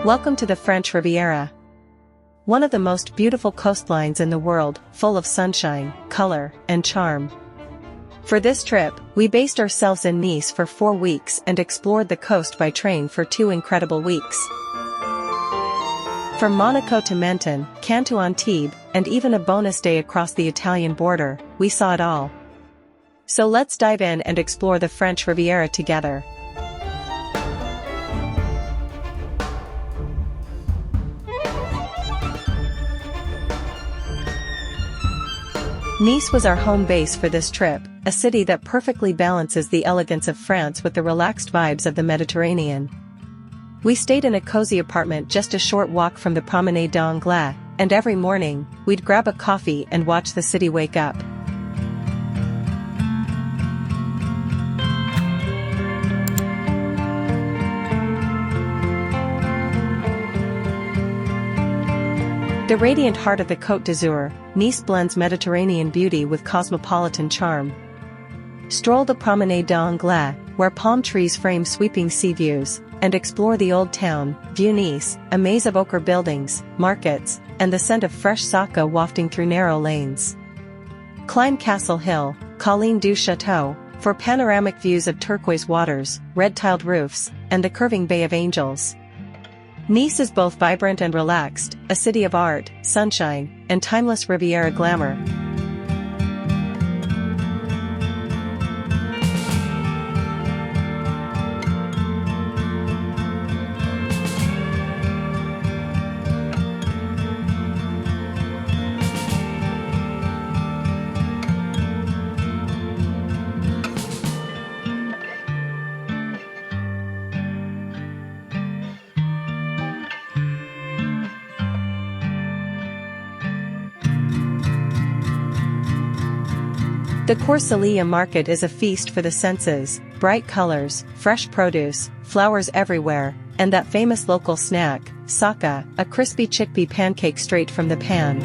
Welcome to the French Riviera. One of the most beautiful coastlines in the world, full of sunshine, color, and charm. For this trip, we based ourselves in Nice for 4 weeks and explored the coast by train for 2 incredible weeks. From Monaco to Menton, Cannes to Antibes, and even a bonus day across the Italian border, we saw it all. So let's dive in and explore the French Riviera together. Nice was our home base for this trip, a city that perfectly balances the elegance of France with the relaxed vibes of the Mediterranean. We stayed in a cozy apartment just a short walk from the Promenade d'Anglais, and every morning, we'd grab a coffee and watch the city wake up. The radiant heart of the Côte d'Azur, Nice blends Mediterranean beauty with cosmopolitan charm. Stroll the Promenade d'Anglais, where palm trees frame sweeping sea views, and explore the old town, view Nice, a maze of ochre buildings, markets, and the scent of fresh sake wafting through narrow lanes. Climb Castle Hill, Colline du Château, for panoramic views of turquoise waters, red-tiled roofs, and the curving Bay of Angels. Nice is both vibrant and relaxed, a city of art, sunshine, and timeless Riviera glamour. The Corsilia market is a feast for the senses, bright colors, fresh produce, flowers everywhere, and that famous local snack, sake, a crispy chickpea pancake straight from the pan.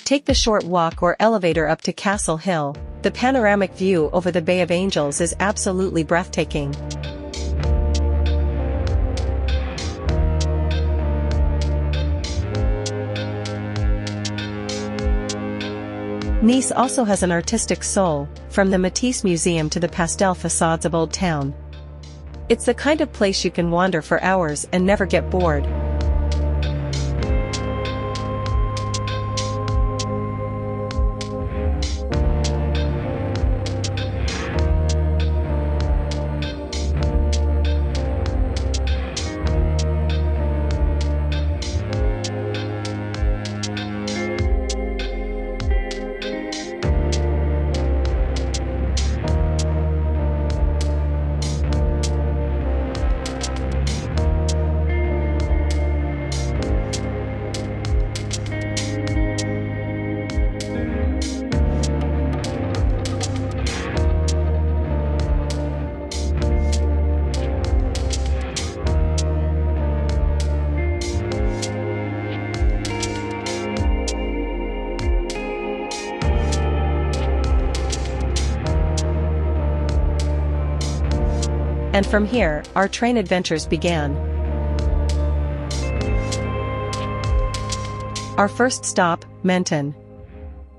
Take the short walk or elevator up to Castle Hill. The panoramic view over the Bay of Angels is absolutely breathtaking. Nice also has an artistic soul, from the Matisse Museum to the pastel facades of Old Town. It's the kind of place you can wander for hours and never get bored. And from here, our train adventures began. Our first stop, Menton.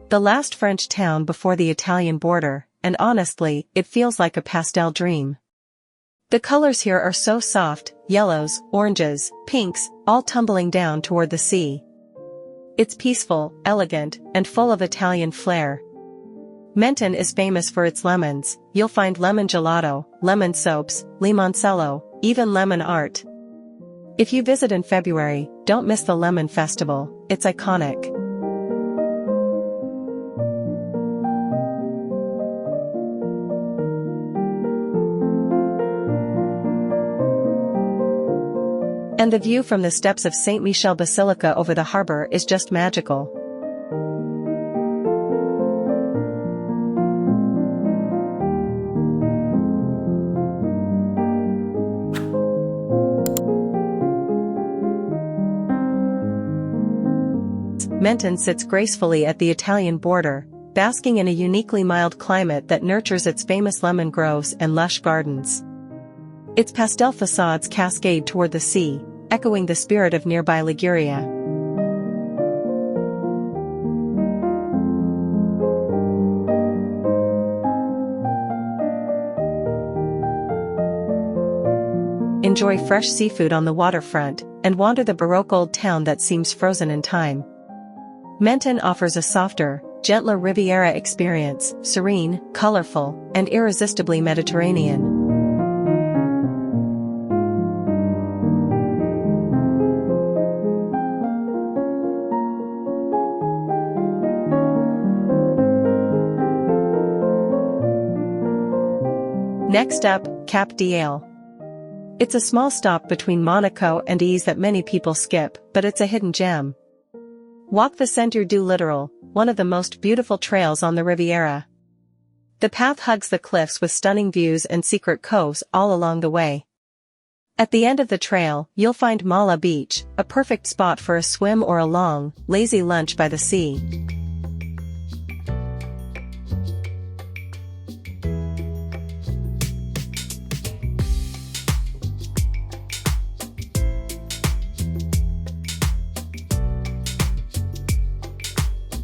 The last French town before the Italian border, and honestly, it feels like a pastel dream. The colors here are so soft, yellows, oranges, pinks, all tumbling down toward the sea. It's peaceful, elegant, and full of Italian flair. Menton is famous for its lemons. You'll find lemon gelato, lemon soaps, limoncello, even lemon art. If you visit in February, don't miss the Lemon Festival, it's iconic. And the view from the steps of Saint Michel Basilica over the harbor is just magical. Menton sits gracefully at the Italian border, basking in a uniquely mild climate that nurtures its famous lemon groves and lush gardens. Its pastel facades cascade toward the sea, echoing the spirit of nearby Liguria. Enjoy fresh seafood on the waterfront, and wander the Baroque old town that seems frozen in time. Menton offers a softer, gentler Riviera experience, serene, colorful, and irresistibly Mediterranean. Next up, Cap d'Ale. It's a small stop between Monaco and Antibes that many people skip, but it's a hidden gem. Walk the Sentier du Littoral, one of the most beautiful trails on the Riviera. The path hugs the cliffs with stunning views and secret coves all along the way. At the end of the trail, you'll find Mala Beach, a perfect spot for a swim or a long, lazy lunch by the sea.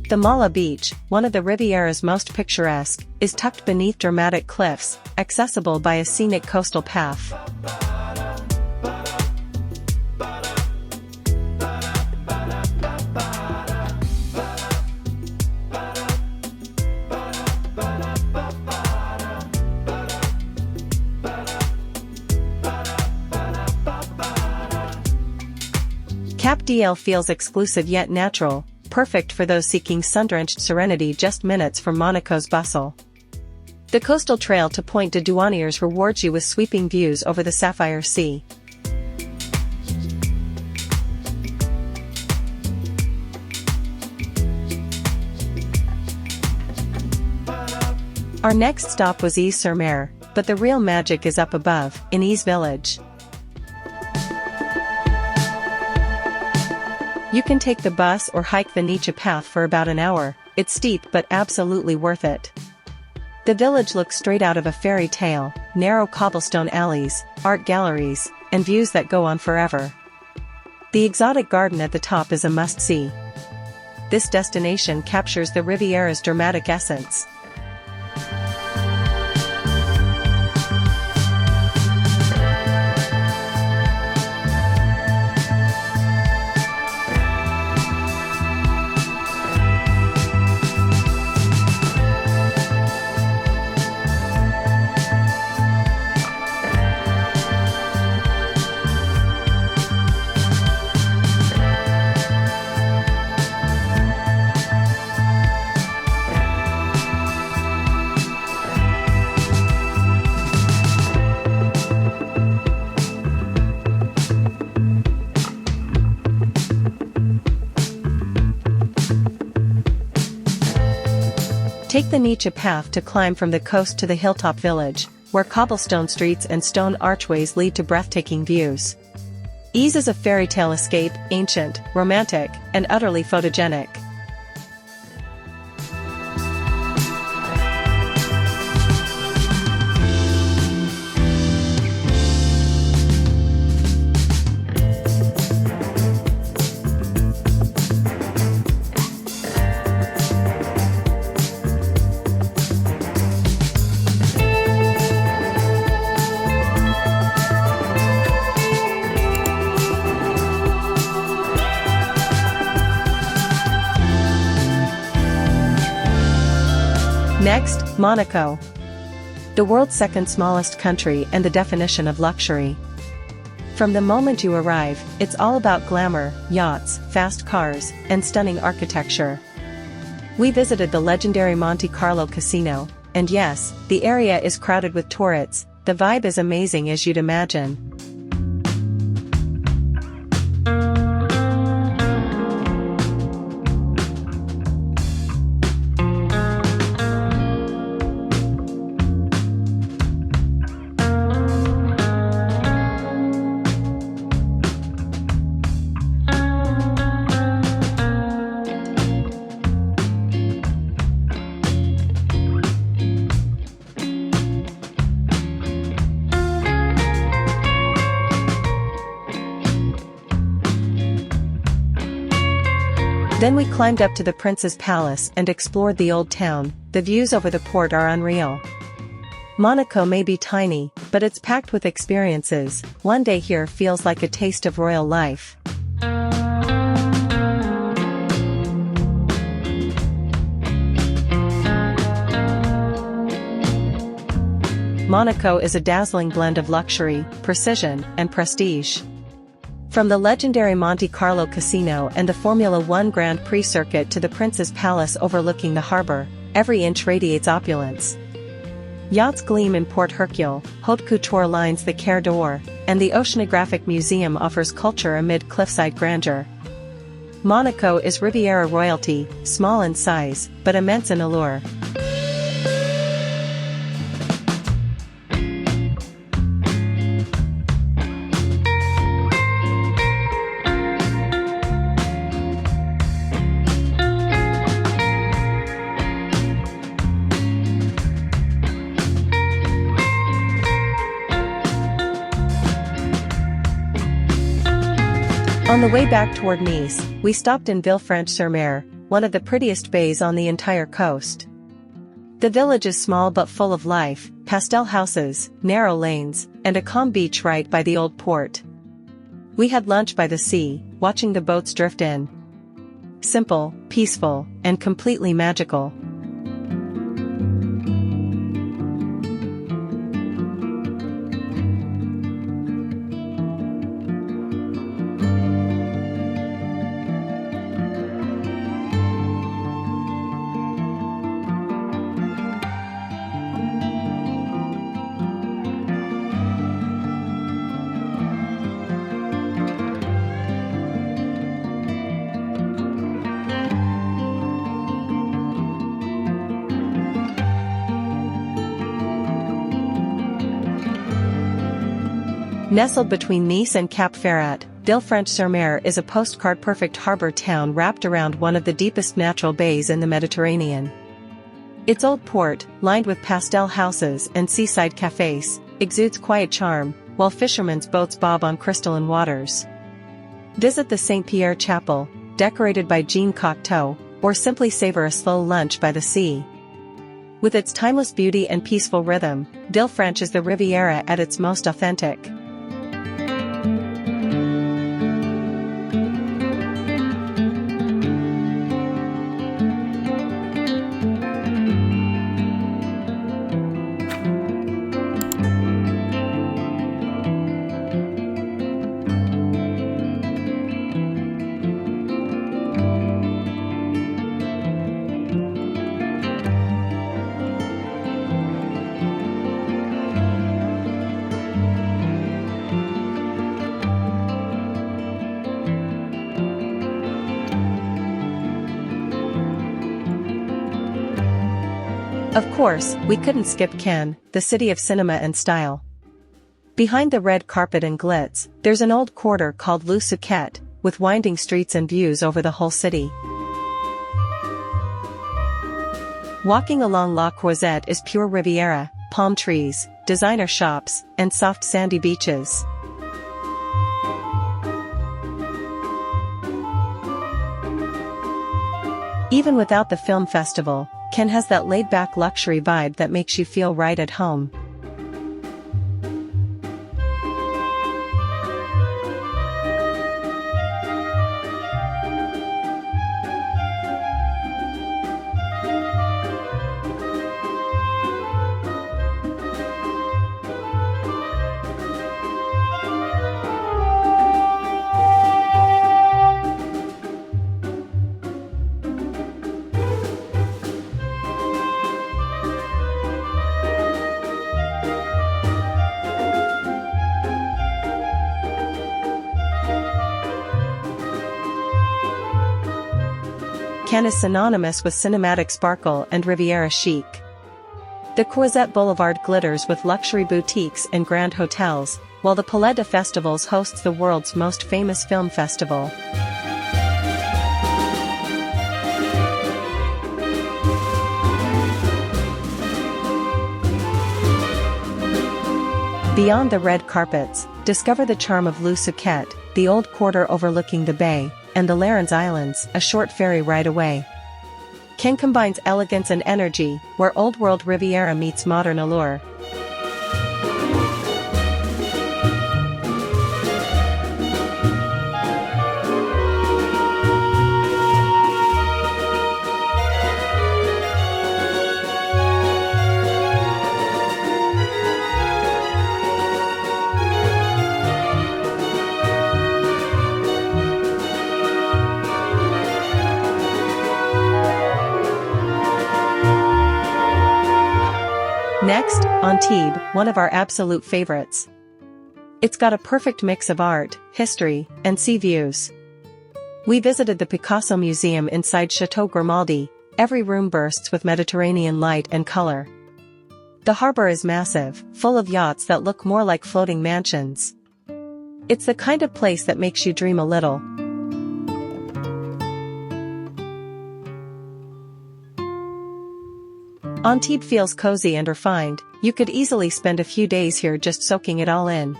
The Mala Beach, one of the Riviera's most picturesque, is tucked beneath dramatic cliffs, accessible by a scenic coastal path. Cap d'Ale feels exclusive yet natural, perfect for those seeking sun-drenched serenity just minutes from Monaco's bustle. The coastal trail to Pointe de Douaniers rewards you with sweeping views over the Sapphire Sea. Our next stop was Ise-sur-Mer, but the real magic is up above, in Ise village. You can take the bus or hike the Nietzsche path for about an hour. It's steep but absolutely worth it. The village looks straight out of a fairy tale, narrow cobblestone alleys, art galleries, and views that go on forever. The exotic garden at the top is a must-see. This destination captures the Riviera's dramatic essence. Take the Nietzsche path to climb from the coast to the Hilltop village, where cobblestone streets and stone archways lead to breathtaking views. Ise is a fairy tale escape, ancient, romantic, and utterly photogenic. Next, Monaco. The world's second smallest country and the definition of luxury. From the moment you arrive, it's all about glamour, yachts, fast cars, and stunning architecture. We visited the legendary Monte Carlo casino, and yes, the area is crowded with tourists. The vibe is amazing as you'd imagine. Then we climbed up to the Prince's Palace and explored the old town. The views over the port are unreal. Monaco may be tiny, but it's packed with experiences. One day here feels like a taste of royal life. Monaco is a dazzling blend of luxury, precision, and prestige. From the legendary Monte Carlo Casino and the Formula One Grand Prix circuit to the Prince's Palace overlooking the harbor, every inch radiates opulence. Yachts gleam in Port Hercule, haute couture lines the Quai d'Or, and the Oceanographic Museum offers culture amid cliffside grandeur. Monaco is Riviera royalty, small in size, but immense in allure. On the way back toward Nice, we stopped in Villefranche-sur-Mer, one of the prettiest bays on the entire coast. The village is small but full of life, pastel houses, narrow lanes, and a calm beach right by the old port. We had lunch by the sea, watching the boats drift in. Simple, peaceful, and completely magical. Nestled between Nice and Cap Ferrat, Villefranche-sur-Mer is a postcard-perfect harbor town wrapped around one of the deepest natural bays in the Mediterranean. Its old port, lined with pastel houses and seaside cafes, exudes quiet charm, while fishermen's boats bob on crystalline waters. Visit the St. Pierre Chapel, decorated by Jean Cocteau, or simply savor a slow lunch by the sea. With its timeless beauty and peaceful rhythm, Villefranche is the Riviera at its most authentic. Of course, we couldn't skip Cannes, the city of cinema and style. Behind the red carpet and glitz, there's an old quarter called Le Suquet, with winding streets and views over the whole city. Walking along La Croisette is pure Riviera, palm trees, designer shops, and soft sandy beaches. Even without the film festival, Cannes has that laid-back luxury vibe that makes you feel right at home. Cannes is synonymous with cinematic sparkle and Riviera chic. The Croisette Boulevard glitters with luxury boutiques and grand hotels, while the Palais de Festivals hosts the world's most famous film festival. Beyond the red carpets, discover the charm of Le Suquet, the old quarter overlooking the bay, and the Larens Islands, a short ferry ride away. Cannes combines elegance and energy, where old-world Riviera meets modern allure. Next, Antibes, one of our absolute favorites. It's got a perfect mix of art, history, and sea views. We visited the Picasso Museum inside Chateau Grimaldi. Every room bursts with Mediterranean light and color. The harbor is massive, full of yachts that look more like floating mansions. It's the kind of place that makes you dream a little. Antibes feels cozy and refined. You could easily spend a few days here just soaking it all in.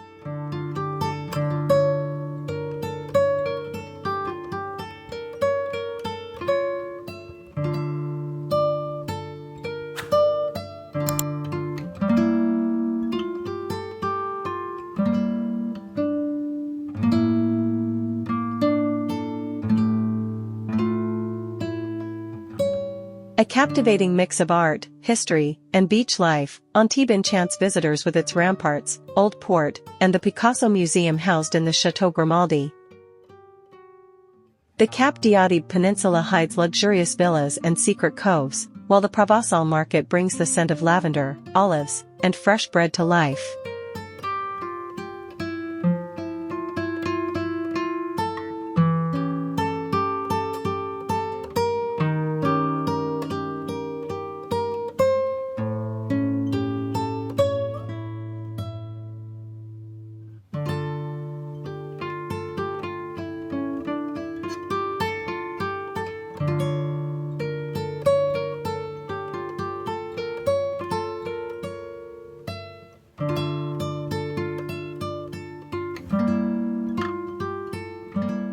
A captivating mix of art, history, and beach life, Antibes enchants visitors with its ramparts, old port, and the Picasso Museum housed in the Chateau Grimaldi. The Cap d'Antibes Peninsula hides luxurious villas and secret coves, while the Provençal market brings the scent of lavender, olives, and fresh bread to life.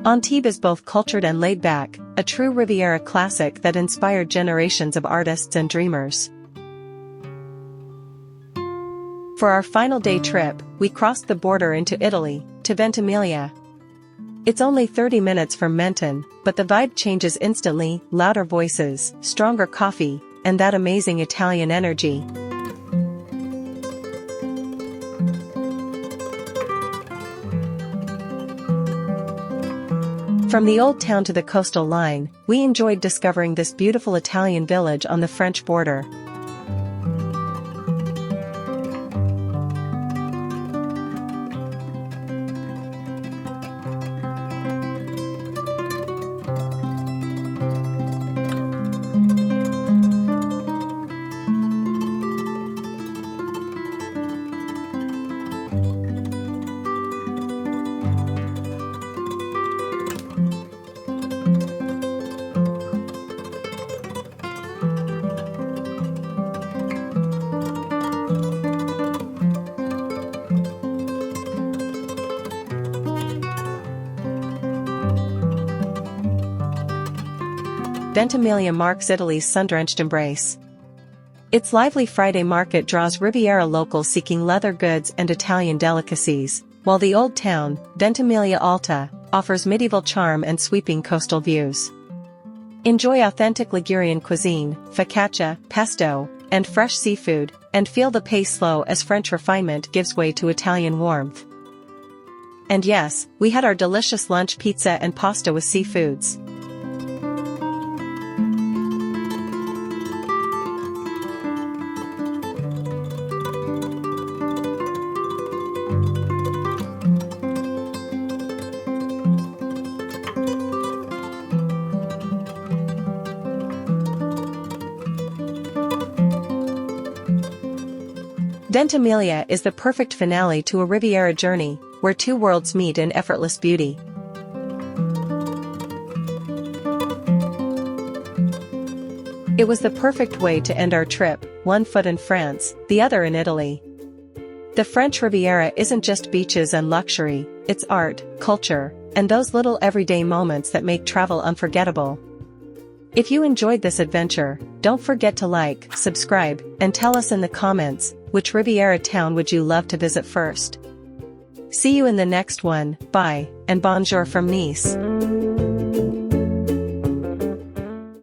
Antibes is both cultured and laid back, a true Riviera classic that inspired generations of artists and dreamers. For our final day trip, we crossed the border into Italy, to Ventimiglia. It's only 30 minutes from Menton, but the vibe changes instantly: louder voices, stronger coffee, and that amazing Italian energy. From the old town to the coastal line, we enjoyed discovering this beautiful Italian village on the French border. Ventimiglia marks Italy's sun-drenched embrace. Its lively Friday market draws Riviera locals seeking leather goods and Italian delicacies, while the old town, Ventimiglia Alta, offers medieval charm and sweeping coastal views. Enjoy authentic Ligurian cuisine, focaccia, pesto, and fresh seafood, and feel the pace slow as French refinement gives way to Italian warmth. And yes, we had our delicious lunch: pizza and pasta with seafoods. Ventimiglia is the perfect finale to a Riviera journey, where two worlds meet in effortless beauty. It was the perfect way to end our trip, one foot in France, the other in Italy. The French Riviera isn't just beaches and luxury, it's art, culture, and those little everyday moments that make travel unforgettable. If you enjoyed this adventure, don't forget to like, subscribe, and tell us in the comments, which Riviera town would you love to visit first. See you in the next one, bye, and bonjour from Nice.